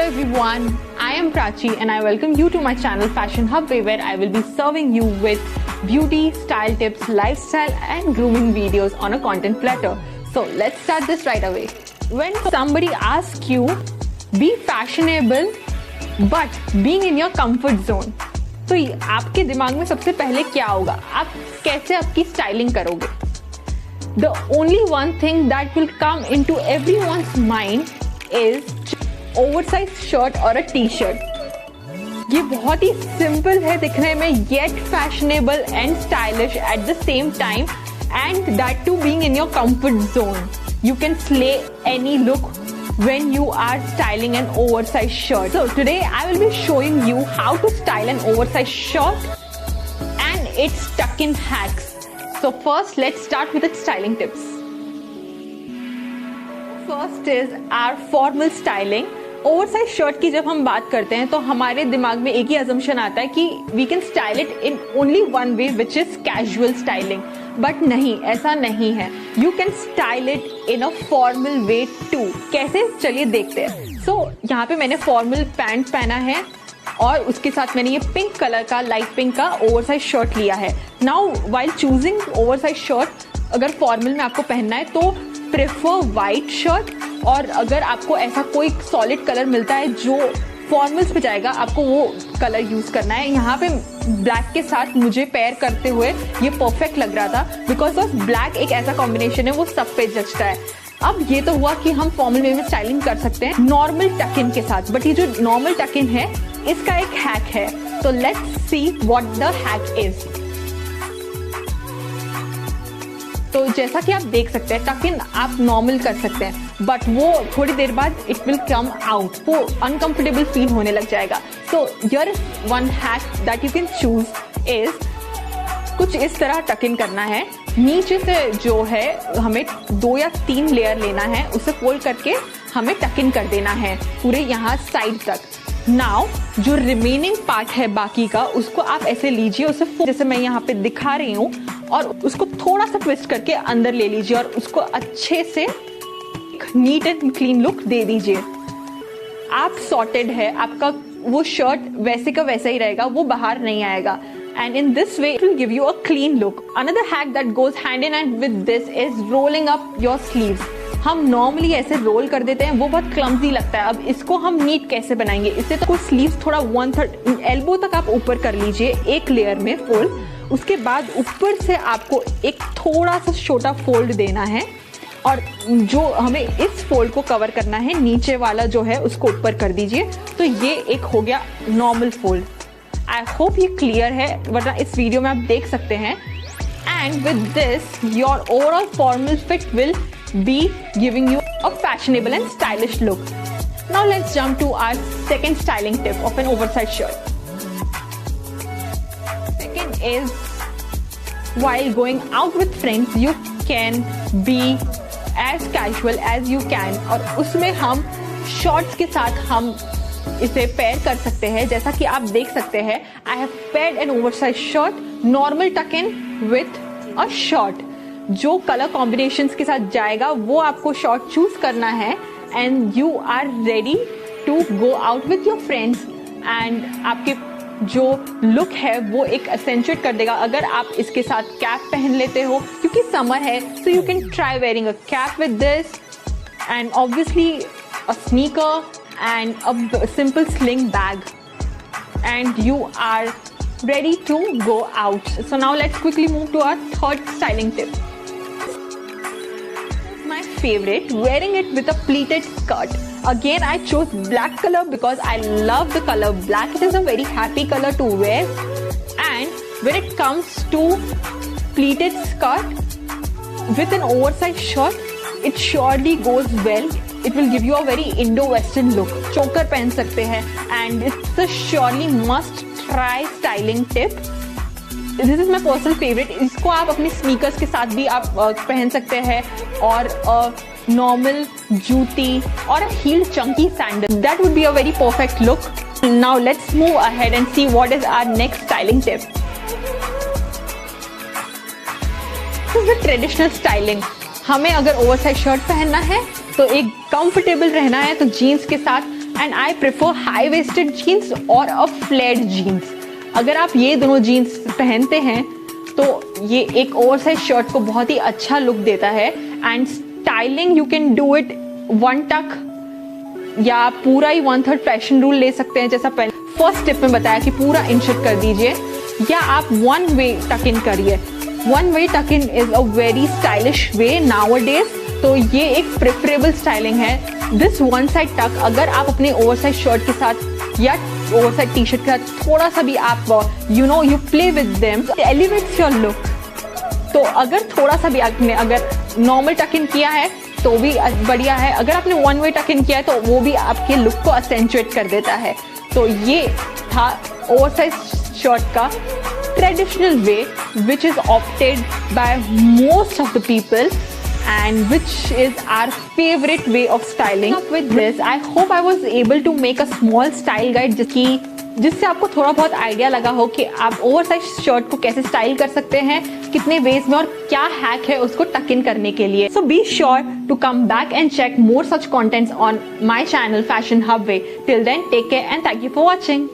everyone, I am Prachi and I welcome you to my channel Fashion Hub, where I will be serving you with beauty, style tips, lifestyle and grooming videos on a content platter. So let's start this right away. When somebody asks you, be fashionable but being in your comfort zone, तो आपके दिमाग में सबसे पहले क्या होगा? आप कैसे आपकी स्टाइलिंग करोगे? The only one thing that will come into everyone's mind is oversized shirt or a t-shirt. ये बहुत ही सिंपल है दिखने में, yet fashionable and stylish at the same time, and that too being in your comfort zone. You can slay any look when you are styling an oversized shirt. So today I will be showing you how to style an oversized shirt and its tuck-in hacks. So first let's start with its styling tips. First is our formal styling. Oversize shirt की जब हम बात करते हैं तो हमारे दिमाग में एक ही अजम्पशन आता है कि we can style it in only one way, which is casual styling. But नहीं, ऐसा नहीं है. You can style it in a formal way too. कैसे, चलिए देखते हैं. सो यहाँ पे मैंने फॉर्मल पैंट पहना है और उसके साथ मैंने ये पिंक कलर का, लाइट पिंक का ओवरसाइज शर्ट लिया है. Now while choosing oversize shirt, अगर फॉर्मल में आपको पहनना है तो प्रेफर वाइट शर्ट, और अगर आपको ऐसा कोई सॉलिड कलर मिलता है जो फॉर्मल्स पे जाएगा, आपको वो कलर यूज करना है. यहाँ पे ब्लैक के साथ मुझे पेयर करते हुए ये परफेक्ट लग रहा था, बिकॉज ऑफ ब्लैक एक ऐसा कॉम्बिनेशन है वो सब पे जचता है. अब ये तो हुआ कि हम फॉर्मल वे में स्टाइलिंग कर सकते हैं नॉर्मल टक इन के साथ, बट ये जो नॉर्मल टक इन है इसका एक हैक है. तो let's see what the hack is. तो जैसा कि आप देख सकते हैं, टक इन आप नॉर्मल कर सकते हैं, बट वो थोड़ी देर बाद इट विल कम आउट, वो अनकंफर्टेबल फील होने लग जाएगा. So here is one hack that you can choose is, कुछ इस तरह टक इन करना है. नीचे से जो है हमें 2 या 3 लेयर लेना है, उसे फोल्ड करके हमें टक इन कर देना है पूरे यहाँ साइड तक. नाउ जो रिमेनिंग पार्ट है बाकी का, उसको आप ऐसे लीजिए, उसे जैसे मैं यहाँ पे दिखा रही हूँ, और उसको थोड़ा सा ट्विस्ट करके अंदर ले लीजिए और उसको अच्छे से नीट एंड क्लीन लुक दे दीजिए. आप सॉर्टेड है, आपका वो शर्ट वैसे का वैसा ही रहेगा, वो बाहर नहीं आएगा. And in this way it will give you a clean look. Another hack that goes hand in hand with this is rolling up your sleeves. हम नॉर्मली ऐसे रोल कर देते हैं, वो बहुत क्लमजी लगता है. अब इसको हम नीट कैसे बनाएंगे? इससे तो स्लीव्स थोड़ा 1/3 एल्बो तक आप ऊपर कर लीजिए, एक लेयर में फोल्ड. उसके बाद ऊपर से आपको एक थोड़ा सा छोटा फोल्ड देना है, और जो हमें इस फोल्ड को कवर करना है, नीचे वाला जो है उसको ऊपर कर दीजिए. तो ये एक हो गया नॉर्मल फोल्ड. आई होप ये क्लियर है, वरना इस वीडियो में आप देख सकते हैं. And with this your overall formal fit will be giving you a fashionable and stylish look. Now let's jump to our second styling tip of an oversized shirt. Second is, while going out with friends you can be as casual as you can, और उसमें हम shorts के साथ हम इसे pair कर सकते हैं. जैसा कि आप देख सकते हैं, I have paired an oversized shirt, normal tuck in with a short. जो कलर कॉम्बिनेशंस के साथ जाएगा वो आपको शॉर्ट चूज करना है, and you are ready to go out with your friends. And आपके जो लुक है वो एक एसेंचुएट कर देगा. अगर आप इसके साथ कैप पहन लेते हो, क्योंकि समर है, so you can try wearing a cap with this, and obviously a sneaker and a simple sling bag, and you are ready to go out. So now let's quickly move to our third styling tip. My favorite, wearing it with a pleated skirt. Again I chose black color because I love the color black. It is a very happy color to wear, and when it comes to pleated skirt with an oversized shirt, it surely goes well. It will give you a very Indo-Western look. Choker पहन सकते हैं, and it's a surely must try styling tip. This is my personal favorite. इसको आप अपने sneakers के साथ भी आप पहन सकते हैं, और नॉर्मल जूती और heel chunky sandal. That would be a very perfect look. Now let's move ahead and see what is our next styling tip. This is the traditional styling. हमें अगर ओवरसाइज शर्ट पहनना है तो एक कंफर्टेबल रहना है, तो जीन्स के साथ and I prefer high waisted jeans और अ फ्लेयर्ड जीन्स। अगर आप ये दोनों जीन्स पहनते हैं तो ये एक ओवरसाइज शर्ट को बहुत ही अच्छा लुक देता है। And styling you can do it one टक या पूरा ही 1/3 फैशन रूल ले सकते हैं, जैसा पहले फर्स्ट टिप में बताया कि पूरा इनशर्ट कर दीजिए, या आप वन वे टक इन करिए। One way tuck in is a very stylish way nowadays, तो ये एक प्रेफरेबल स्टाइलिंग है। दिस वन साइड टक अगर आप अपने ओवरसाइज शर्ट के साथ या ओवरसाइज टी शर्ट के साथ थोड़ा सा भी आप you play with them, elevates your look. तो अगर थोड़ा सा भी आपने अगर नॉर्मल टक इन किया है तो भी बढ़िया है, अगर आपने वन वे टक इन किया है तो वो भी आपके लुक को असेंचुएट कर देता है। तो ये था ओवरसाइज शर्ट का traditional way which is opted by most of the people and which is our favorite way of styling. With this, I hope I was able to make a small style guide जिससे आपको थोड़ा बहुत idea लगा हो कि आप oversize shirt को कैसे स्टाइल कर सकते हैं, कितने वेज में, और क्या हैक है उसको टक इन करने के लिए। So be sure to come back and check more such contents on my channel Fashion Hub Way. Till then, take care and thank you for watching.